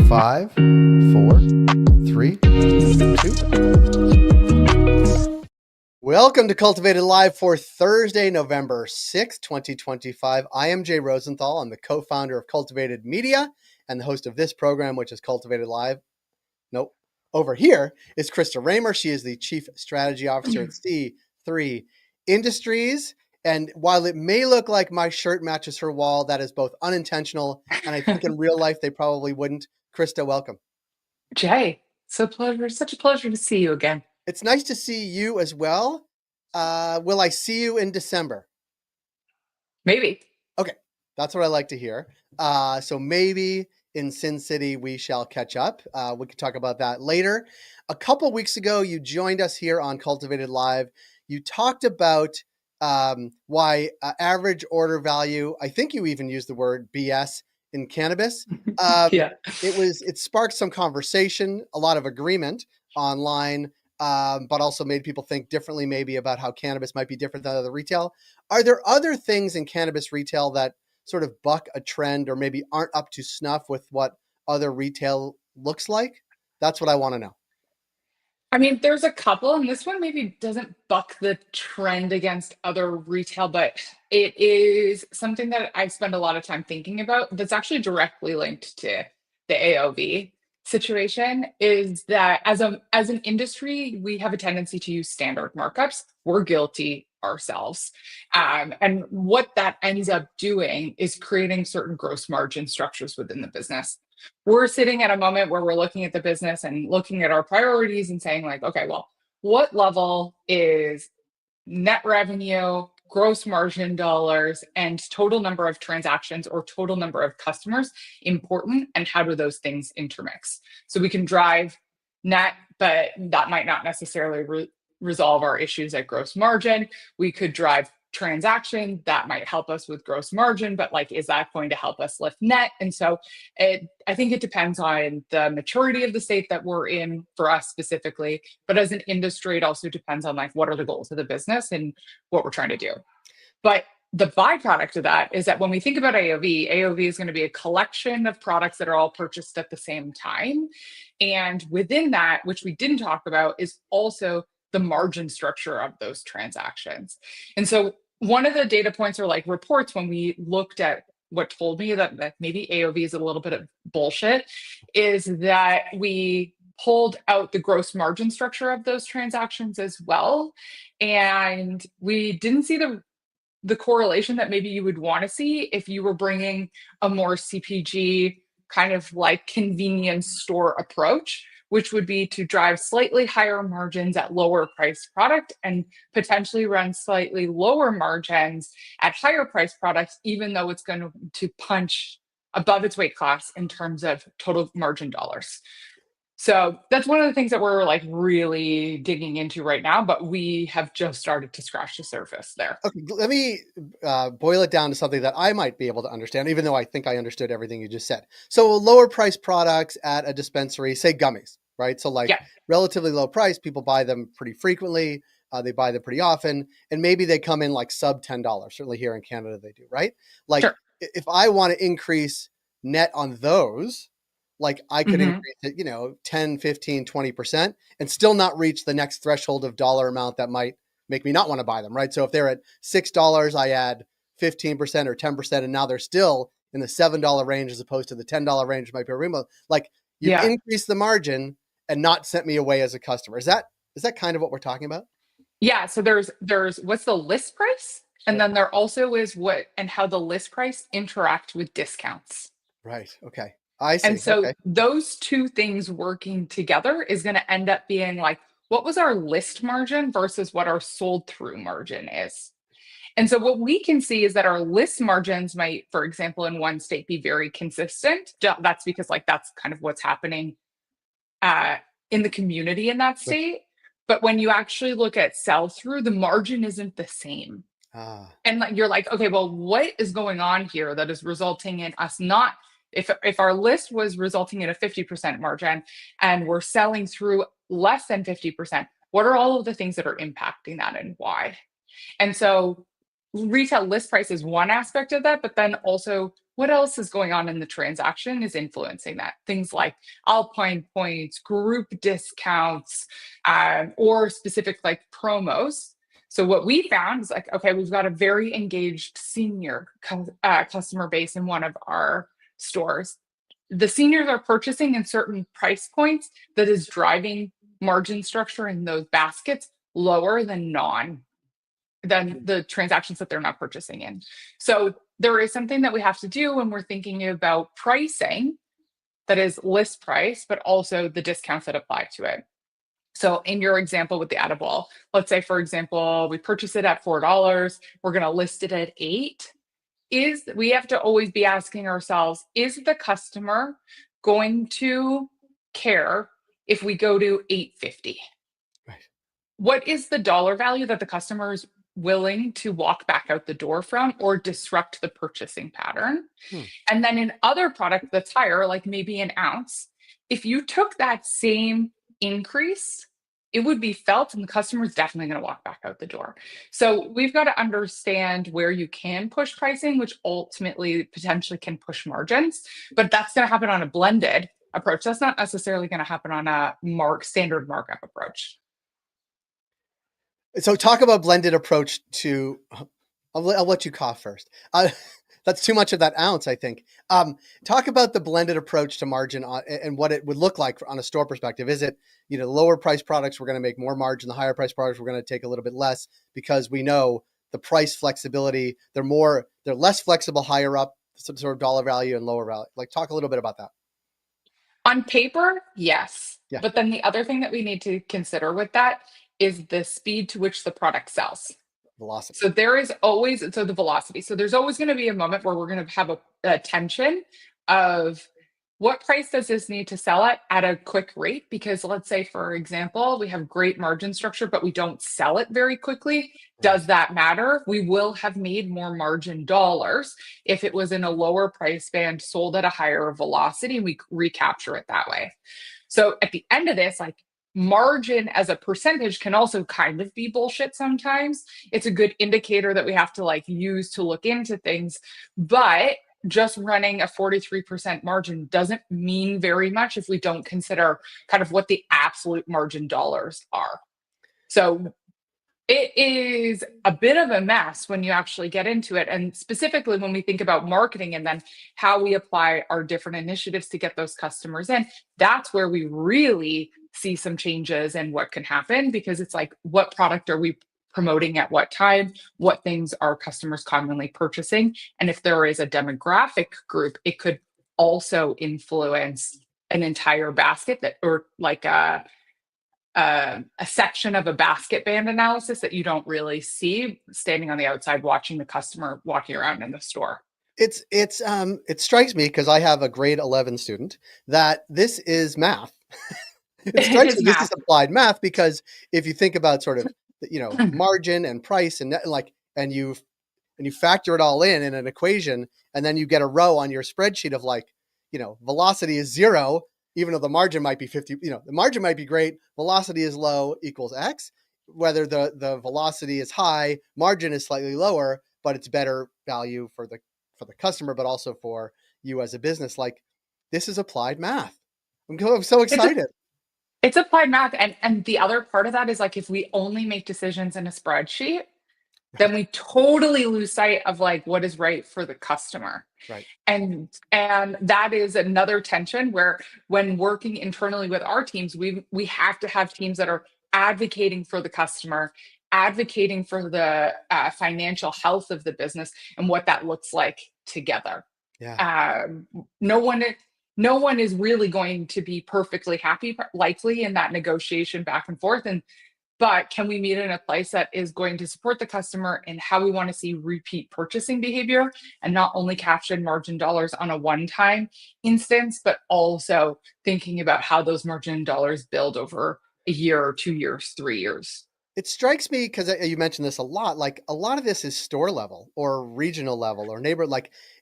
5, 4, 3, 2. Welcome to Cultivated Live for Thursday, November 6th, 2025. I am Jay Rosenthal. I'm the co-founder of Cultivated Media and the host of this program, which is Cultivated Live. Nope. Over here is Krista Raymer. She is the Chief Strategy Officer at C3 Industries. And while it may look like my shirt matches her wall, that is both unintentional, and I think in real life they probably wouldn't. Krista, welcome. Jay, such a pleasure to see you again. It's nice to see you as well. Will I see you in December? Maybe. Okay, that's what I like to hear. So maybe in Sin City we shall catch up. We could talk about that later. A couple weeks ago, you joined us here on Cultivated Live. You talked about why average order value, I think you even used the word BS in cannabis. Yeah. It sparked some conversation, a lot of agreement online, but also made people think differently maybe about how cannabis might be different than other retail. Are there other things in cannabis retail that sort of buck a trend or maybe aren't up to snuff with what other retail looks like? That's what I want to know. I mean, there's a couple, and this one maybe doesn't buck the trend against other retail, but it is something that I spend a lot of time thinking about that's actually directly linked to the AOV situation. Is that as an industry, we have a tendency to use standard markups. We're guilty ourselves. And what that ends up doing is creating certain gross margin structures within the business. We're sitting at a moment where we're looking at the business and looking at our priorities and saying, like, okay, well, what level is net revenue, gross margin dollars, and total number of transactions or total number of customers important, and how do those things intermix? So we can drive net, but that might not necessarily resolve our issues at gross margin. We could drive transaction that might help us with gross margin, but like, is that going to help us lift net? And so I think it depends on the maturity of the state that we're in for us specifically, but as an industry, it also depends on like, what are the goals of the business and what we're trying to do. But the byproduct of that is that when we think about AOV is going to be a collection of products that are all purchased at the same time. And within that, which we didn't talk about, is also the margin structure of those transactions. And so one of the data points or like reports when we looked at what told me that maybe AOV is a little bit of bullshit is that we pulled out the gross margin structure of those transactions as well. And we didn't see the correlation that maybe you would want to see if you were bringing a more CPG kind of like convenience store approach, which would be to drive slightly higher margins at lower priced product and potentially run slightly lower margins at higher priced products, even though it's going to punch above its weight class in terms of total margin dollars. So that's one of the things that we're like really digging into right now, but we have just started to scratch the surface there. Okay, let me boil it down to something that I might be able to understand, even though I think I understood everything you just said. So lower price products at a dispensary, say gummies, right? So like relatively low price, people buy them pretty frequently. They buy them pretty often, and maybe they come in like sub $10. Certainly here in Canada, they do, right? Like Sure. If I want to increase net on those, like I could increase it, 10, 15, 20% and still not reach the next threshold of dollar amount that might make me not want to buy them, right? So if they're at $6, I add 15% or 10%, and now they're still in the $7 range as opposed to the $10 range might be a rainbow. Like you've increased the margin and not sent me away as a customer. Is that kind of what we're talking about? Yeah. So there's what's the list price? And then there also is what and how the list price interact with discounts. Right. Okay. I see. And so Okay. those two things working together is going to end up being like, what was our list margin versus what our sold through margin is? And so what we can see is that our list margins might, for example, in one state be very consistent. That's because like that's kind of what's happening in the community in that state. But when you actually look at sell through, the margin isn't the same. And like, you're like, okay, well, what is going on here that is resulting in us not, if our list was resulting in a 50% margin and we're selling through less than 50%, what are all of the things that are impacting that and why? And so retail list price is one aspect of that, but then also what else is going on in the transaction is influencing that. Things like Alpine points, group discounts, or specific like promos. So what we found is like, okay, we've got a very engaged senior customer base in one of our stores. The seniors are purchasing in certain price points that is driving margin structure in those baskets lower than the transactions that they're not purchasing in. So there is something that we have to do when we're thinking about pricing that is list price, but also the discounts that apply to it. So in your example with the edible, let's say, for example, we purchase it at $4, we're going to list it at 8. We have to always be asking ourselves, is the customer going to care if we go to 8.50? Right. What is the dollar value that the customer is willing to walk back out the door from or disrupt the purchasing pattern? And then in other product that's higher, like maybe an ounce, if you took that same increase, it would be felt and the customer is definitely going to walk back out the door. So we've got to understand where you can push pricing, which ultimately potentially can push margins, but that's going to happen on a blended approach. That's not necessarily going to happen on a standard markup approach. So talk about blended approach to, I'll let you cough first. That's too much of that ounce, I think. Talk about the blended approach to margin and what it would look like on a store perspective. Is it, lower price products, we're going to make more margin. The higher price products, we're going to take a little bit less because we know the price flexibility, they're less flexible higher up, some sort of dollar value and lower value. Like talk a little bit about that. On paper, yes. Yeah. But then the other thing that we need to consider with that is the speed to which the product sells. Velocity. So the velocity. So there's always going to be a moment where we're going to have a tension of what price does this need to sell at a quick rate? Because let's say, for example, we have great margin structure, but we don't sell it very quickly. Right. Does that matter? We will have made more margin dollars if it was in a lower price band, sold at a higher velocity, and we recapture it that way. So at the end of this, like, margin as a percentage can also kind of be bullshit sometimes. It's a good indicator that we have to use to look into things, but just running a 43% margin doesn't mean very much if we don't consider kind of what the absolute margin dollars are. So it is a bit of a mess when you actually get into it. And specifically when we think about marketing and then how we apply our different initiatives to get those customers in, that's where we really see some changes and what can happen, because it's like, what product are we promoting at what time? What things are customers commonly purchasing? And if there is a demographic group, it could also influence an entire basket or like a section of a basket band analysis that you don't really see standing on the outside watching the customer walking around in the store. It strikes me, because I have a grade 11 student, that this is math. It strikes me this is applied math, because if you think about sort of, margin and price and you factor it all in an equation, and then you get a row on your spreadsheet of velocity is 0, even though the margin might be 50, the margin might be great, velocity is low equals X. Whether the velocity is high, margin is slightly lower, but it's better value for the customer, but also for you as a business. Like, this is applied math. I'm so excited. It's applied math. And the other part of that is, like, if we only make decisions in a spreadsheet, then we totally lose sight of what is right for the customer. Right. And that is another tension where, when working internally with our teams, we have to have teams that are advocating for the customer, advocating for the financial health of the business and what that looks like together. Yeah. No one is really going to be perfectly happy, likely, in that negotiation back and forth. But can we meet in a place that is going to support the customer and how we want to see repeat purchasing behavior, and not only capture margin dollars on a one-time instance, but also thinking about how those margin dollars build over a year or 2 years, 3 years. It strikes me, because you mentioned this a lot, like a lot of this is store level or regional level or neighbor,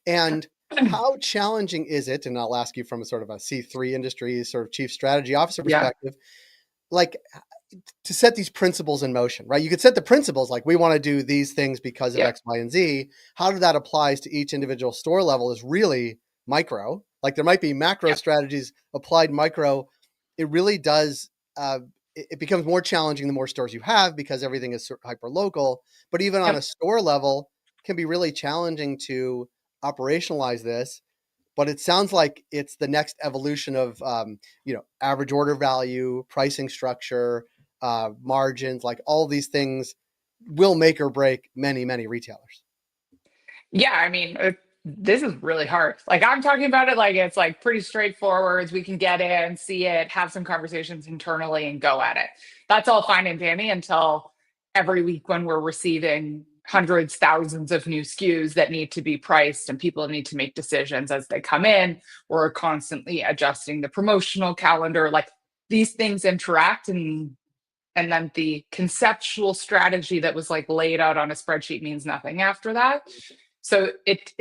and how challenging is it? And I'll ask you from a sort of a C3 industry sort of chief strategy officer perspective, to set these principles in motion, right? You could set the principles like we want to do these things because of Yeah. X, Y, and Z. How that applies to each individual store level is really micro. Like there might be macro Yeah. strategies applied micro. It really does. It becomes more challenging the more stores you have because everything is hyper local. But even on a Yep. store level, it can be really challenging to operationalize this. But it sounds like it's the next evolution of average order value, pricing structure, margins, like all these things will make or break many retailers. Yeah, I mean, this is really hard. Like I'm talking about it like it's like pretty straightforward. We can get in, see it, have some conversations internally, and go at it. That's all fine and dandy until every week when we're receiving hundreds, thousands of new SKUs that need to be priced and people need to make decisions as they come in. We're constantly adjusting the promotional calendar. Like these things interact and then the conceptual strategy that was like laid out on a spreadsheet means nothing after that. So it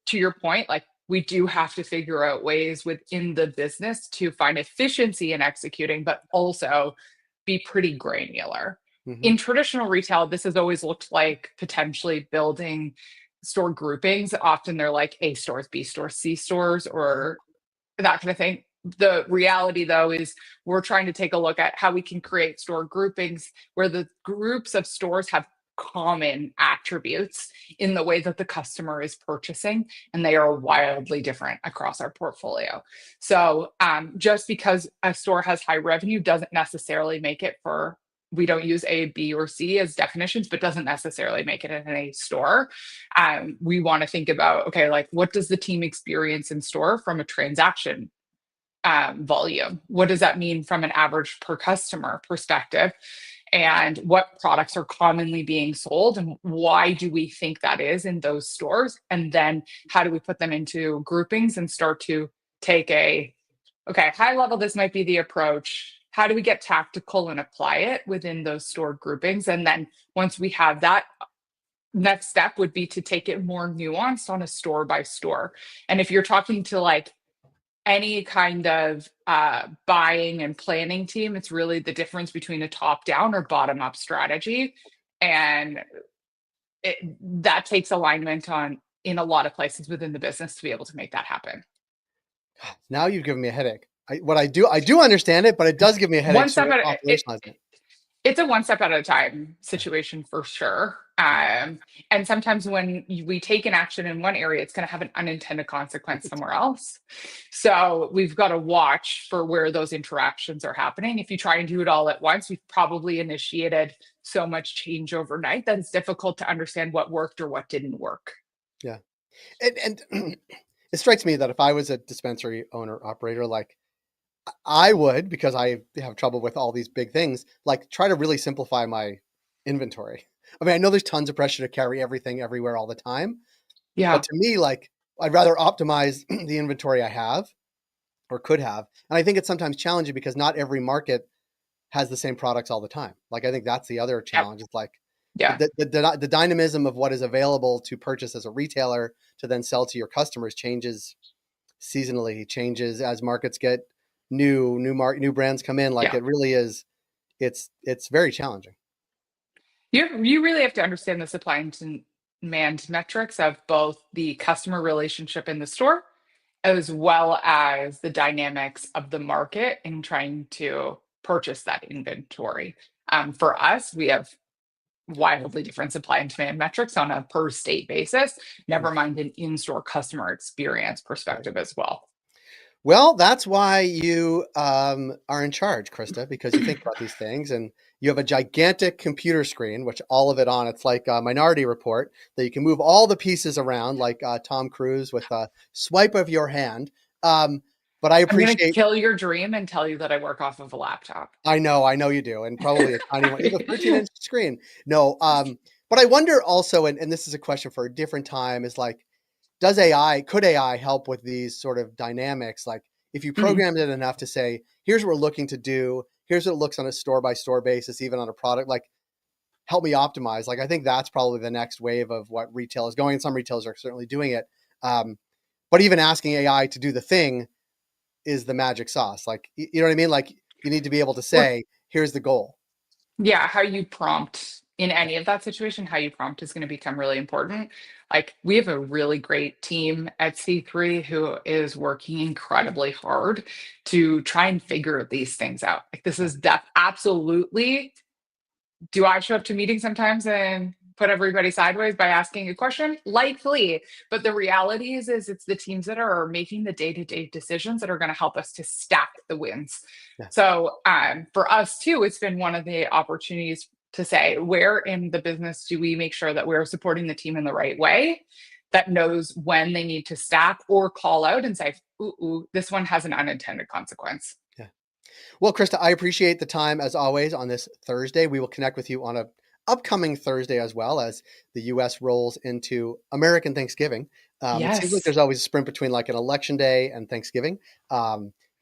to your point, like we do have to figure out ways within the business to find efficiency in executing, but also be pretty granular. Mm-hmm. In traditional retail, this has always looked like potentially building store groupings. Often they're like A stores, B stores, C stores, or that kind of thing. The reality, though, is we're trying to take a look at how we can create store groupings where the groups of stores have common attributes in the way that the customer is purchasing, and they are wildly different across our portfolio. So, just because a store has high revenue doesn't necessarily make it for we don't use A, B, or C as definitions, but doesn't necessarily make it in a store. We want to think about okay, like what does the team experience in store from a transaction volume? What does that mean from an average per customer perspective? And what products are commonly being sold, and why do we think that is in those stores? And then how do we put them into groupings and start to take a okay, high level, this might be the approach. How do we get tactical and apply it within those store groupings? And then once we have that, next step would be to take it more nuanced on a store by store. And if you're talking to like any kind of buying and planning team, it's really the difference between a top down or bottom up strategy. And that takes alignment on in a lot of places within the business to be able to make that happen. Now you've given me a headache. I do understand it, but it does give me a headache One sort step of at operationalizing it. it's a one step at a time situation for sure. And sometimes when we take an action in one area, it's going to have an unintended consequence somewhere else. So we've got to watch for where those interactions are happening. If you try and do it all at once, we've probably initiated so much change overnight that it's difficult to understand what worked or what didn't work. Yeah. And it strikes me that if I was a dispensary owner operator, like I would, because I have trouble with all these big things, like try to really simplify my inventory. I mean, I know there's tons of pressure to carry everything everywhere all the time, but Yeah. to me, like I'd rather optimize the inventory I have or could have. And I think it's sometimes challenging because not every market has the same products all the time. Like I think that's the other Yep. challenge. It's like Yeah. the dynamism of what is available to purchase as a retailer to then sell to your customers changes seasonally, changes as markets get new brands come in. Like Yeah. it really is. It's very challenging. You really have to understand the supply and demand metrics of both the customer relationship in the store as well as the dynamics of the market in trying to purchase that inventory. For us, we have wildly different supply and demand metrics on a per state basis, never mind an in store customer experience Right. perspective as well. Well, that's why you are in charge, Krista, because you think about these things and you have a gigantic computer screen, which all of it on. It's like a Minority Report that you can move all the pieces around, like Tom Cruise with a swipe of your hand. Um, but I I'm going to appreciate. kill your dream and tell you that I work off of a laptop. I know you do, and probably a tiny one. You have a 13-inch screen. No, but I wonder also, and this is a question for a different time, is like, could AI help with these sort of dynamics? Like if you Mhm. programmed it enough to say, here's what we're looking to do, here's what it looks on a store by store basis, even on a product, like help me optimize. Like I think that's probably the next wave of what retail is going. Some retailers are certainly doing it. But even asking AI to do the thing is the magic sauce. Like, you know what I mean? Like you need to be able to Well, say, here's the goal. Yeah, how you prompt in any of that situation, how you prompt is going to become really important. Like, we have a really great team at C3 who is working incredibly hard to try and figure these things out. Like, this Yeah. is absolutely, do I show up to meetings sometimes and put everybody sideways by asking a question? Likely. But the reality is it's the teams that are making the day-to-day decisions that are going to help us to stack the wins. Yeah. So for us too, it's been one of the opportunities to say, where in the business do we make sure that we're supporting the team in the right way, that knows when they need to stack or call out and say, ooh, this one has an unintended consequence. Yeah. Well, Krista, I appreciate the time as always on this Thursday. We will connect with you on a upcoming Thursday as well as the U.S. rolls into American Thanksgiving. It seems like Yes. there's always a sprint between like an election day and Thanksgiving.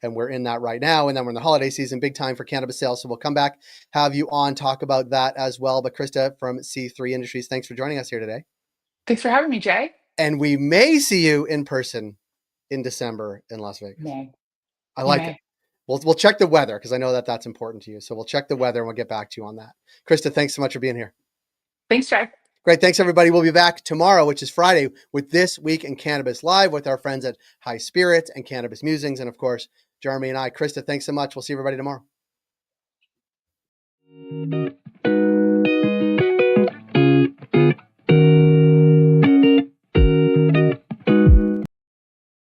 And we're in that right now. And then we're in the holiday season, big time for cannabis sales. So we'll come back, have you on, talk about that as well. But Krista from C3 Industries, thanks for joining us here today. Thanks for having me, Jay. And we may see you in person in December in Las Vegas. May. I You like it. may. We'll check the weather because I know that that's important to you. So we'll check the weather and we'll get back to you on that. Krista, thanks so much for being here. Thanks, Jay. Great. Thanks, everybody. We'll be back tomorrow, which is Friday, with This Week in Cannabis Live with our friends at High Spirits and Cannabis Musings. And of course, Jeremy and I. Krista, thanks so much. We'll see everybody tomorrow.